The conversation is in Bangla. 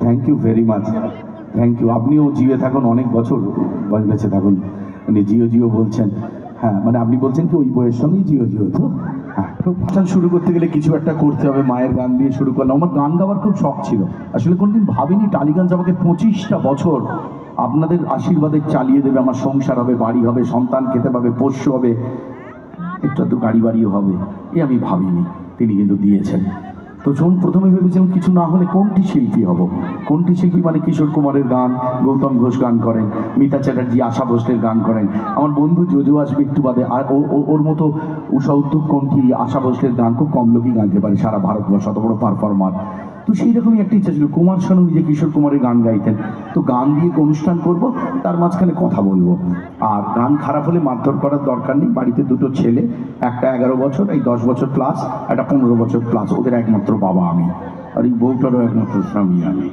Thank you very much, thank you. আপনিও জিও থাকুন, অনেক বছর বেঁচে থাকুন। মানে জিও জিও বলছেন, হ্যাঁ মানে আপনি বলছেন কি ওই বইয়ের সঙ্গেই জিও জিও তো? হ্যাঁ, তো ভাষণ শুরু করতে গেলে কিছু একটা করতে হবে। মায়ের গান দিয়ে শুরু করলাম। আমার গান গাওয়ার খুব শখ ছিল, আসলে কোনোদিন ভাবিনি টালিগঞ্জ আমাকে 25টা বছর আপনাদের আশীর্বাদে চালিয়ে দেবে। আমার সংসার হবে, বাড়ি হবে, সন্তান খেতে পাবে, পোষ্য হবে, একটু তো গাড়ি বাড়িও হবে, এ আমি ভাবিনি, তিনি কিন্তু দিয়েছেন। তো যখন প্রথমে ভেবেছিলাম কিছু না হলে কোনটি শিল্পী হব, কোনটি শিল্পী মানে কিশোর কুমারের গান, গৌতম ঘোষ গান করেন, মিতা চ্যাটার্জি, আশা ভোসলের গান করেন, আমার বন্ধু জোজো আসবে একটু বাদে, আর ওর মতো উষা উদ্যোগ কোনটি, আশা ভোসলের গান খুব কম লোকই গাইতে পারে সারা ভারতবর্ষ, অত বড় পারফর্মার। তো সেই রকমই একটা ইচ্ছা ছিল। কুমার শানু নিজে কিশোর কুমারের গান গাইতেন, তো গান দিয়ে অনুষ্ঠান করব, তার মাঝখানে কথা বলবো। আর গান খারাপ হলে মারধর করার দরকার নেই। বাড়িতে দুটো ছেলে, একটা 11 বছর, এই 10 বছর প্লাস, একটা 15 বছর প্লাস, ওদের একমাত্র বাবা আমি, আর এই বউটারও একমাত্র স্বামী আমি।